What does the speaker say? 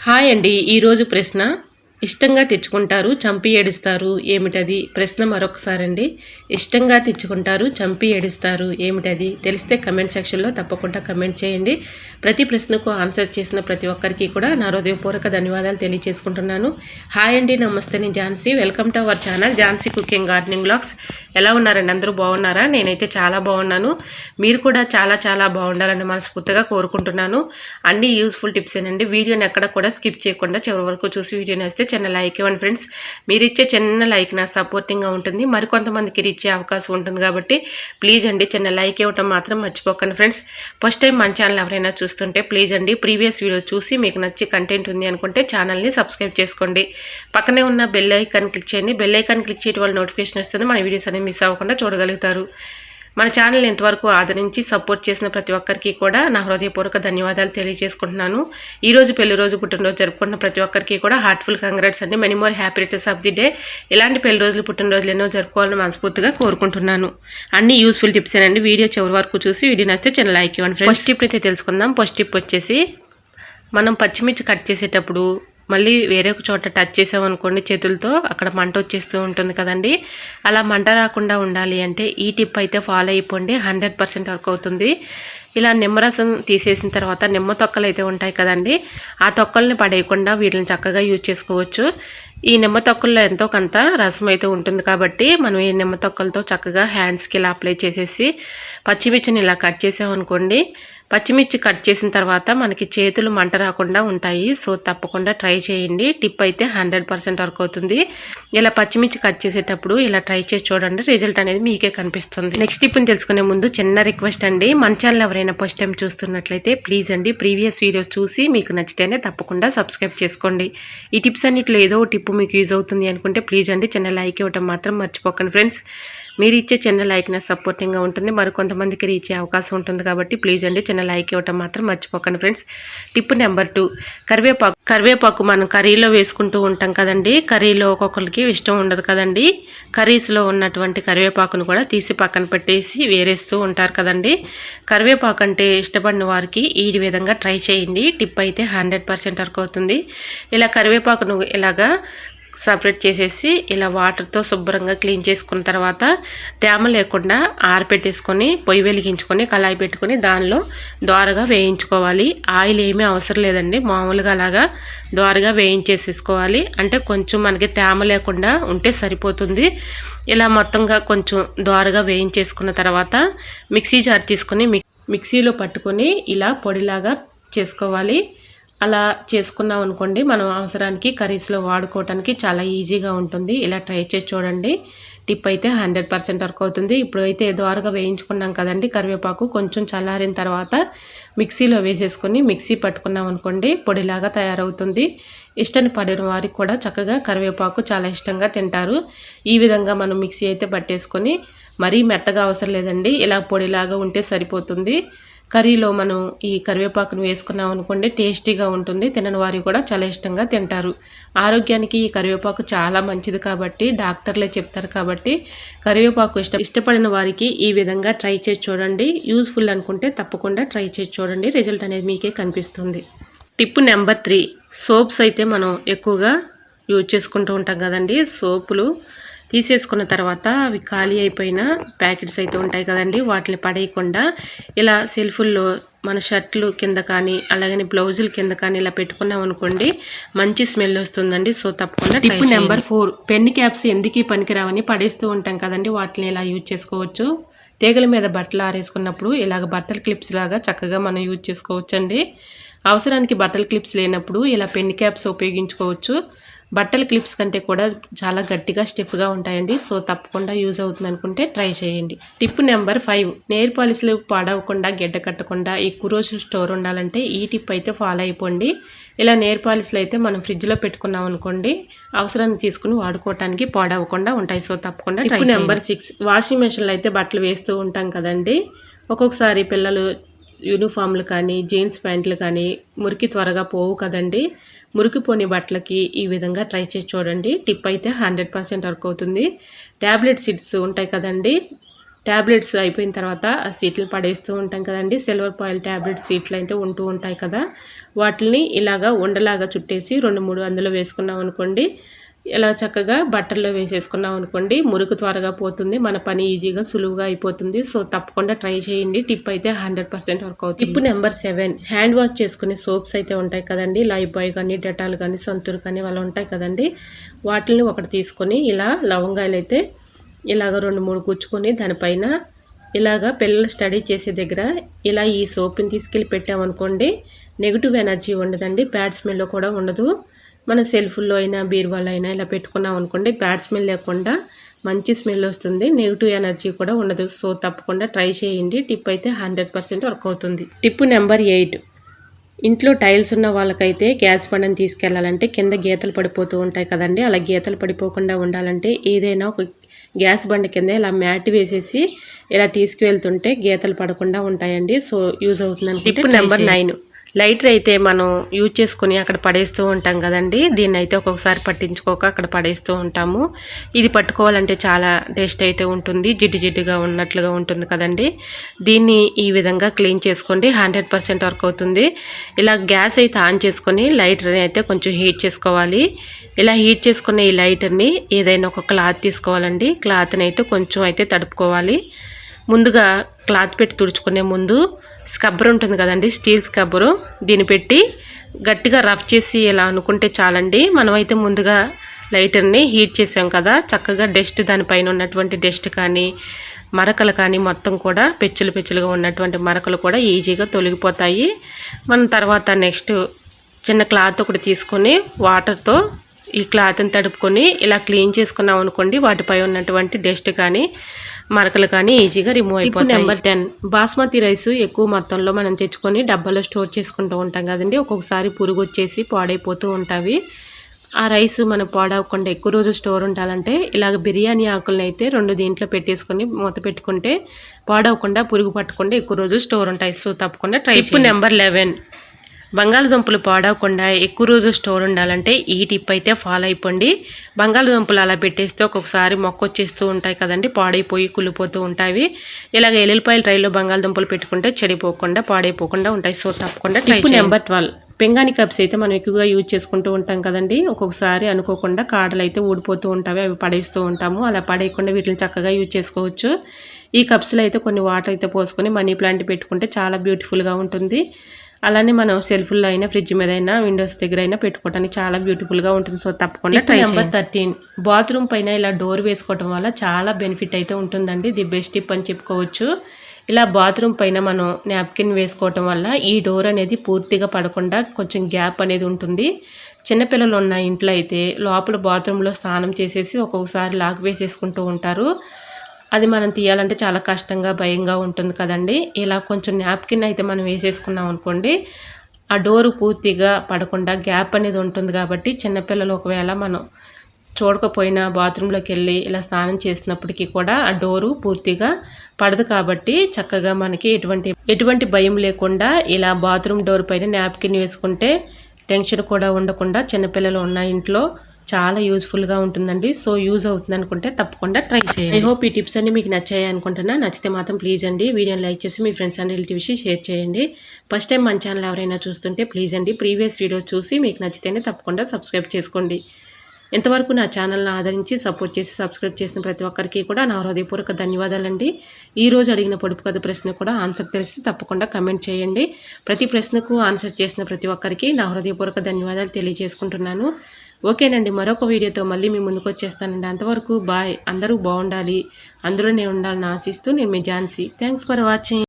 Hi అండి. ఈరోజు ప్రశ్న ఇష్టంగా తెచ్చుకుంటారు చంపి ఏడుస్తారు ఏమిటది? ప్రశ్న మరొకసారండి. ఇష్టంగా తెచ్చుకుంటారు చంపి ఏడుస్తారు ఏమిటది? తెలిస్తే కమెంట్ సెక్షన్లో తప్పకుండా కమెంట్ చేయండి. ప్రతి ప్రశ్నకు ఆన్సర్ చేసిన ప్రతి ఒక్కరికి కూడా నా హృదయపూర్వక ధన్యవాదాలు తెలియజేసుకుంటున్నాను. హాయ్ అండి, నమస్తే. నేను Jhansi. Welcome to our channel Jhansi cooking gardening vlogs. ఎలా ఉన్నారండి? అందరూ బాగున్నారా? నేనైతే చాలా బాగున్నాను. మీరు కూడా చాలా చాలా బాగుండాలని మనస్ఫూర్తిగా కోరుకుంటున్నాను. అన్ని యూస్ఫుల్ టిప్సేనండి. వీడియోని ఎక్కడ కూడా స్కిప్ చేయకుండా చివరి వరకు చూసి వీడియోని వేస్తే చిన్న లైక్ ఇవ్వండి ఫ్రెండ్స్. మీరు ఇచ్చే చిన్న లైక్ నా సపోర్టింగ్గా ఉంటుంది, మరికొంతమందికి ఇచ్చే అవకాశం ఉంటుంది. కాబట్టి ప్లీజ్ అండి చిన్న లైక్ ఇవ్వటం మాత్రం మర్చిపోకండి ఫ్రెండ్స్. ఫస్ట్ టైం మన ఛానల్ ఎవరైనా చూస్తుంటే ప్లీజ్ అండి ప్రీవియస్ వీడియో చూసి మీకు నచ్చి కంటెంట్ ఉంది అనుకుంటే ఛానల్ని సబ్స్క్రైబ్ చేసుకోండి. పక్కనే ఉన్న బెల్ ఐకాన్ క్లిక్ చేయండి. బెల్ ఐకాన్ క్లిక్ చేయడం వల్ల నోటిఫికేషన్ వస్తుంది. మన వీడియోస్ అనేవి మిస్ అవ్వకుండా చూడగలుగుతారు. మన ఛానల్ ఇంతవరకు ఆదరించి సపోర్ట్ చేసిన ప్రతి ఒక్కరికి కూడా నా హృదయపూర్వక ధన్యవాదాలు తెలియజేసుకుంటున్నాను. ఈరోజు పెళ్లి రోజు పుట్టినరోజు జరుపుకున్న ప్రతి ఒక్కరికి కూడా హార్ట్ఫుల్ కంగ్రాట్స్ అండి. Many more happy returns of the day. ఇలాంటి పెళ్లి రోజులు పుట్టినరోజులు ఎన్నో జరుపుకోవాలని మనస్ఫూర్తిగా కోరుకుంటున్నాను. అన్ని యూస్ఫుల్ టిప్స్ ఏనండి. వీడియో చివరి వరకు చూసి వీడియో నచ్చితే చిన్న లైక్ ఇవ్వండి ఫ్రెండ్స్. ఫస్ట్ టిప్ అయితే తెలుసుకుందాం. ఫస్ట్ టిప్ వచ్చేసి మనం పచ్చిమిర్చి కట్ చేసేటప్పుడు మళ్ళీ వేరే ఒక చోట టచ్ చేసామనుకోండి చేతులతో, అక్కడ మంట వచ్చేస్తూ ఉంటుంది కదండి. అలా మంట రాకుండా ఉండాలి అంటే ఈ టిప్ అయితే ఫాలో అయిపోండి. 100% వర్క్ అవుతుంది. ఇలా నిమ్మరసం తీసేసిన తర్వాత నిమ్మ తొక్కలు అయితే ఉంటాయి కదండి, ఆ తొక్కల్ని పడేయకుండా వీటిని చక్కగా యూజ్ చేసుకోవచ్చు. ఈ నిమ్మ తొక్కల్లో ఎంతో కొంత రసం అయితే ఉంటుంది కాబట్టి మనం ఈ నిమ్మ తొక్కలతో చక్కగా హ్యాండ్స్కి ఇలా అప్లై చేసేసి పచ్చిమిర్చిని ఇలా కట్ చేసామనుకోండి, పచ్చిమిర్చి కట్ చేసిన తర్వాత మనకి చేతులు మంట రాకుండా ఉంటాయి. సో తప్పకుండా ట్రై చేయండి. టిప్ అయితే 100% వర్క్ అవుతుంది. ఇలా పచ్చిమిర్చి కట్ చేసేటప్పుడు ఇలా ట్రై చేసి చూడండి, రిజల్ట్ అనేది మీకే కనిపిస్తుంది. నెక్స్ట్ టిప్ని తెలుసుకునే ముందు చిన్న రిక్వెస్ట్ అండి, మన ఛానల్ ఎవరైనా ఫస్ట్ టైం చూస్తున్నట్లయితే ప్లీజ్ అండి ప్రీవియస్ వీడియోస్ చూసి మీకు నచ్చితేనే తప్పకుండా సబ్స్క్రైబ్ చేసుకోండి. ఈ టిప్స్ అన్నిట్లో ఏదో టిప్ మీకు యూజ్ అవుతుంది అనుకుంటే ప్లీజ్ అండి చిన్న లైక్ ఇవ్వడం మాత్రం మర్చిపోకండి ఫ్రెండ్స్. మీరు ఇచ్చే చిన్న లైక్ నా సపోర్టింగ్గా ఉంటుంది, మరికొంతమందికి రీచ్ అయ్యే అవకాశం ఉంటుంది. కాబట్టి ప్లీజ్ అండి చిన్న లైక్ ఇవ్వటం మాత్రం మర్చిపోకండి ఫ్రెండ్స్. టిప్ నెంబర్ 2, కరివేపాకు మనం కర్రీలో వేసుకుంటూ ఉంటాం కదండి. కర్రీలో ఒక్కొక్కరికి ఇష్టం ఉండదు కదండి. కర్రీస్లో ఉన్నటువంటి కరివేపాకును కూడా తీసి పక్కన పెట్టేసి వేరేస్తూ ఉంటారు కదండి. కరివేపాకు అంటే ఇష్టపడిన వారికి ఈ విధంగా ట్రై చేయండి. టిప్ అయితే 100% వర్క్ అవుతుంది. ఇలా కరివేపాకును ఇలాగా సపరేట్ చేసేసి ఇలా వాటర్తో శుభ్రంగా క్లీన్ చేసుకున్న తర్వాత తేమ లేకుండా ఆరపెట్టేసుకొని పొయ్యి వెలిగించుకొని కళాయి పెట్టుకొని దానిలో దోరగా వేయించుకోవాలి. ఆయిల్ ఏమీ అవసరం లేదండి, మామూలుగా అలాగా దోరగా వేయించేసేసుకోవాలి. అంటే కొంచెం మనకి తేమ లేకుండా ఉంటే సరిపోతుంది. ఇలా మొత్తంగా కొంచెం దోరగా వేయించేసుకున్న తర్వాత మిక్సీ జార్ తీసుకొని మిక్సీలో పట్టుకొని ఇలా పొడిలాగా చేసుకోవాలి. అలా చేసుకున్నాం అనుకోండి మనం అవసరానికి కర్రీస్లో వాడుకోవడానికి చాలా ఈజీగా ఉంటుంది. ఇలా ట్రై చేసి చూడండి. టిప్ అయితే 100% వర్క్ అవుతుంది. ఇప్పుడు అయితే దోరగా వేయించుకున్నాం కదండి కరివేపాకు, కొంచెం చల్లారిన తర్వాత మిక్సీలో వేసేసుకొని మిక్సీ పట్టుకున్నాం అనుకోండి పొడిలాగా తయారవుతుంది. ఇష్టం పడిన వారికి కూడా చక్కగా కరివేపాకు చాలా ఇష్టంగా తింటారు. ఈ విధంగా మనం మిక్సీ అయితే పట్టేసుకొని, మరీ మెత్తగా అవసరం లేదండి, ఇలా పొడిలాగా ఉంటే సరిపోతుంది. కర్రీలో మనం ఈ కరివేపాకును వేసుకున్నాం అనుకోండి టేస్టీగా ఉంటుంది. తినని వారు కూడా చాలా ఇష్టంగా తింటారు. ఆరోగ్యానికి ఈ కరివేపాకు చాలా మంచిది కాబట్టి డాక్టర్లే చెప్తారు. కాబట్టి కరివేపాకు ఇష్టపడిన వారికి ఈ విధంగా ట్రై చేసి చూడండి. యూస్ఫుల్ అనుకుంటే తప్పకుండా ట్రై చేసి చూడండి, రిజల్ట్ అనేది మీకే కనిపిస్తుంది. టిప్ నెంబర్ 3, సోప్స్ అయితే మనం ఎక్కువగా యూజ్ చేసుకుంటూ ఉంటాం కదండి. సోపులు తీసేసుకున్న తర్వాత అవి ఖాళీ అయిపోయిన ప్యాకెట్స్ అయితే ఉంటాయి కదండి, వాటిని పడేయకుండా ఇలా సెల్ఫుల్లో మన షర్ట్లు కింద కానీ అలాగని బ్లౌజుల కింద కానీ ఇలా పెట్టుకున్నాం అనుకోండి మంచి స్మెల్ వస్తుందండి. సో తప్పకుండా. టిప్ నెంబర్ 4, పెన్ క్యాప్స్ ఎందుకు పనికిరావని పడేస్తూ ఉంటాం కదండి, వాటిని ఇలా యూజ్ చేసుకోవచ్చు. తీగల మీద బట్టలు ఆరేసుకున్నప్పుడు ఇలాగ బట్టల క్లిప్స్ లాగా చక్కగా మనం యూజ్ చేసుకోవచ్చండి. అవసరానికి బట్టల క్లిప్స్ లేనప్పుడు ఇలా పెన్ క్యాప్స్ ఉపయోగించుకోవచ్చు. బట్టల క్లిప్స్ కంటే కూడా చాలా గట్టిగా స్టిఫ్గా ఉంటాయండి. సో తప్పకుండా యూజ్ అవుతుంది అనుకుంటే ట్రై చేయండి. టిప్ నెంబర్ 5, నెయిల్ పాలిష్లు పాడవకుండా గెడ్డ కట్టకుండా ఎక్కువ రోజులు స్టోర్ ఉండాలంటే ఈ టిప్ అయితే ఫాలో అయిపోండి. ఇలా నెయిల్ పాలిష్లు అయితే మనం ఫ్రిడ్జ్లో పెట్టుకున్నాం అనుకోండి అవసరాన్ని తీసుకుని వాడుకోవటానికి పాడవకుండా ఉంటాయి. సో తప్పకుండా. టిప్ నెంబర్ 6, వాషింగ్ మెషిన్లో అయితే బట్టలు వేస్తూ ఉంటాం కదండి. ఒక్కొక్కసారి పిల్లలు యూనిఫామ్లు కానీ జీన్స్ ప్యాంట్లు కానీ మురికి త్వరగా పోవు కదండి. మురికిపోని బట్టలకి ఈ విధంగా ట్రై చేసి చూడండి. టిప్ అయితే 100% వర్క్ అవుతుంది. ట్యాబ్లెట్ సీడ్స్ ఉంటాయి కదండి, ట్యాబ్లెట్స్ అయిపోయిన తర్వాత ఆ సీట్లు పడేస్తూ ఉంటాం కదండి. సిల్వర్ పాయిల్ ట్యాబ్లెట్ సీట్లు అయితే ఉంటూ ఉంటాయి కదా, వాటిని ఇలాగా ఉండలాగా చుట్టేసి 2-3 అందులో వేసుకున్నాం అనుకోండి, ఇలా చక్కగా బట్టల్లో వేసేసుకున్నాం అనుకోండి, మురుకు త్వరగా పోతుంది, మన పని ఈజీగా సులువుగా అయిపోతుంది. సో తప్పకుండా ట్రై చేయండి. టిప్ అయితే 100% వర్క్ అవుతుంది. టిప్ నెంబర్ 7, హ్యాండ్ వాష్ చేసుకునే సోప్స్ అయితే ఉంటాయి కదండి, లైఫ్ బాయ్ కానీ, డెటాల్ కానీ, సంతూర్ కానీ వాళ్ళు ఉంటాయి కదండి, వాటిని ఒకటి తీసుకొని ఇలా లవంగాయలు అయితే ఇలాగ 2-3 గుచ్చుకొని దానిపైన ఇలాగా పిల్లలు స్టడీ చేసే దగ్గర ఇలా ఈ సోప్ని తీసుకెళ్ళి పెట్టామనుకోండి, నెగిటివ్ ఎనర్జీ ఉండదండి, బ్యాడ్ స్మెల్ కూడా ఉండదు. మన సెల్ఫ్లో అయినా బీరువాలో అయినా ఇలా పెట్టుకున్నాం అనుకోండి, బ్యాడ్ స్మెల్ లేకుండా మంచి స్మెల్ వస్తుంది, నెగిటివ్ ఎనర్జీ కూడా ఉండదు. సో తప్పకుండా ట్రై చేయండి. టిప్ అయితే 100% వర్క్ అవుతుంది. టిప్ నెంబర్ 8, ఇంట్లో టైల్స్ ఉన్న వాళ్ళకైతే గ్యాస్ బండని తీసుకెళ్లాలంటే కింద గీతలు పడిపోతూ ఉంటాయి కదండి, అలా గీతలు పడిపోకుండా ఉండాలంటే ఏదైనా ఒక గ్యాస్ బండ కింద ఇలా మ్యాట్ వేసేసి ఇలా తీసుకువెళ్తుంటే గీతలు పడకుండా ఉంటాయండి. సో యూజ్ అవుతుందని. టిప్ నెంబర్ 9, లైటర్ అయితే మనం యూజ్ చేసుకుని అక్కడ పడేస్తూ ఉంటాం కదండి, దీన్ని అయితే ఒక్కొక్కసారి పట్టించుకోక అక్కడ పడేస్తూ ఉంటాము. ఇది పట్టుకోవాలంటే చాలా టేస్ట్ అయితే ఉంటుంది, జిడ్డుగా ఉన్నట్లుగా ఉంటుంది కదండి. దీన్ని ఈ విధంగా క్లీన్ చేసుకోండి, 100% వర్క్ అవుతుంది. ఇలా గ్యాస్ అయితే ఆన్ చేసుకొని లైటర్ని అయితే కొంచెం హీట్ చేసుకోవాలి. ఇలా హీట్ చేసుకున్న ఈ లైటర్ని ఏదైనా ఒక క్లాత్ తీసుకోవాలండి, క్లాత్ని అయితే కొంచెం అయితే తడుపుకోవాలి. ముందుగా క్లాత్ పెట్టి తుడుచుకునే ముందు స్క్రబ్బర్ ఉంటుంది కదండి, స్టీల్ స్క్రబ్బరు, దీన్ని పెట్టి గట్టిగా రఫ్ చేసి ఇలా అనుకుంటే చాలండి. మనమైతే ముందుగా లైటర్ని హీట్ చేసాం కదా, చక్కగా డస్ట్ దానిపైన ఉన్నటువంటి డస్ట్ కానీ మరకలు కానీ మొత్తం కూడా పెచ్చులుగా ఉన్నటువంటి మరకలు కూడా ఈజీగా తొలగిపోతాయి. మనం తర్వాత నెక్స్ట్ చిన్న క్లాత్ ఒకటి తీసుకొని వాటర్తో ఈ క్లాత్ని తడుపుకొని ఇలా క్లీన్ చేసుకున్నాం అనుకోండి, వాటిపై ఉన్నటువంటి డస్ట్ కానీ మరకలు కానీ ఈజీగా రిమూవ్ అయిపోతాయి. నెంబర్ 10, బాస్మతి రైస్ ఎక్కువ మొత్తంలో మనం తెచ్చుకొని డబ్బాలో స్టోర్ చేసుకుంటూ ఉంటాం కదండి, ఒక్కొక్కసారి పురుగు వచ్చేసి పాడైపోతూ ఉంటాయి. ఆ రైస్ మనం పాడవకుండా ఎక్కువ రోజు స్టోర్ ఉండాలంటే ఇలాగ బిర్యానీ ఆకులను అయితే 2 దీంట్లో పెట్టేసుకొని మూత పెట్టుకుంటే పాడవకుండా పురుగు పట్టకుండా ఎక్కువ రోజు స్టోర్ ఉంటాయి. సో తప్పకుండా ట్రై చేయండి. టిప్ నెంబర్ 11, బంగాళదుంపలు పాడవకుండా ఎక్కువ రోజు స్టోర్ ఉండాలంటే ఈ టిప్ అయితే ఫాలో అయిపోండి. బంగాళదుంపలు అలా పెట్టేస్తే ఒక్కొక్కసారి మొక్క వచ్చేస్తూ ఉంటాయి కదండి, పాడైపోయి కుళ్ళిపోతూ ఉంటాయి. ఇలాగ ఎల్లుల్లిపాయలు ట్రైలో బంగాళదుంపలు పెట్టుకుంటే చెడిపోకుండా పాడైపోకుండా ఉంటాయి. సో తప్పకుండా టిప్ నెంబర్ 12, పెంగాని కప్స్ అయితే మనం ఎక్కువగా యూజ్ చేసుకుంటూ ఉంటాం కదండి, ఒక్కొక్కసారి అనుకోకుండా కాడలు అయితే ఊడిపోతూ ఉంటాయి, అవి పడేస్తూ ఉంటాము. అలా పడేయకుండా వీటిని చక్కగా యూజ్ చేసుకోవచ్చు. ఈ కప్స్లో అయితే కొన్ని వాటర్ అయితే పోసుకొని మనీ ప్లాంట్ పెట్టుకుంటే చాలా బ్యూటిఫుల్గా ఉంటుంది. అలానే మనం సెల్ఫ్లో అయినా ఫ్రిడ్జ్ మీద అయినా విండోస్ దగ్గర అయినా పెట్టుకోవడానికి చాలా బ్యూటిఫుల్గా ఉంటుంది. సో తప్పకుండా ట్రై చేయండి. నెంబర్ 13, బాత్రూమ్ పైన ఇలా డోర్ వేసుకోవడం వల్ల చాలా బెనిఫిట్ అయితే ఉంటుందండి, ది బెస్ట్ టిప్ అని చెప్పుకోవచ్చు. ఇలా బాత్రూమ్ పైన మనం నాప్కిన్ వేసుకోవటం వల్ల ఈ డోర్ అనేది పూర్తిగా పడకుండా కొంచెం గ్యాప్ అనేది ఉంటుంది. చిన్నపిల్లలు ఉన్న ఇంట్లో అయితే లోపల బాత్రూంలో స్నానం చేసేసి ఒక్కొక్కసారి లాక్ వేసేసుకుంటూ ఉంటారు, అది మనం తీయాలంటే చాలా కష్టంగా భయంగా ఉంటుంది కదండి. ఇలా కొంచెం నాప్కిన్ అయితే మనం వేసేసుకున్నాం అనుకోండి, ఆ డోరు పూర్తిగా పడకుండా గ్యాప్ అనేది ఉంటుంది. కాబట్టి చిన్నపిల్లలు ఒకవేళ మనం చూడకపోయినా బాత్రూంలోకి వెళ్ళి ఇలా స్నానం చేసినప్పటికీ కూడా ఆ డోరు పూర్తిగా పడదు. కాబట్టి చక్కగా మనకి ఎటువంటి భయం లేకుండా ఇలా బాత్రూమ్ డోర్ పైన నాప్కిన్ వేసుకుంటే టెన్షన్ కూడా ఉండకుండా చిన్నపిల్లలు ఉన్న ఇంట్లో చాలా యూజ్ఫుల్గా ఉంటుందండి. సో యూజ్ అవుతుంది అనుకుంటే తప్పకుండా ట్రై చేయండి. ఐ హోప్ ఈ టిప్స్ అన్ని మీకు నచ్చాయి అనుకుంటున్నా. నచ్చితే మాత్రం ప్లీజ్ అండి వీడియోని లైక్ చేసి మీ ఫ్రెండ్స్ అండ్ రిలేటివ్స్కి షేర్ చేయండి. ఫస్ట్ టైం మన ఛానల్ ఎవరైనా చూస్తుంటే ప్లీజ్ అండి ప్రీవియస్ వీడియోస్ చూసి మీకు నచ్చితేనే తప్పకుండా సబ్స్క్రైబ్ చేసుకోండి. ఇంతవరకు నా ఛానల్ని ఆదరించి సపోర్ట్ చేసి సబ్స్క్రైబ్ చేసిన ప్రతి ఒక్కరికి కూడా నా హృదయపూర్వక ధన్యవాదాలండి. ఈరోజు అడిగిన పొడుపు కథ ప్రశ్న కూడా ఆన్సర్ తెలిసి తప్పకుండా కమెంట్ చేయండి. ప్రతి ప్రశ్నకు ఆన్సర్ చేసిన ప్రతి ఒక్కరికి నా హృదయపూర్వక ధన్యవాదాలు తెలియజేసుకుంటున్నాను. ఓకేనండి, మరొక వీడియోతో మళ్ళీ మీ ముందుకు వచ్చేస్తానండి. అంతవరకు బాయ్. అందరూ బాగుండాలి, అందులోనే ఉండాలని ఆశిస్తూ నేను మీ ఝాన్సీ. Thanks for watching.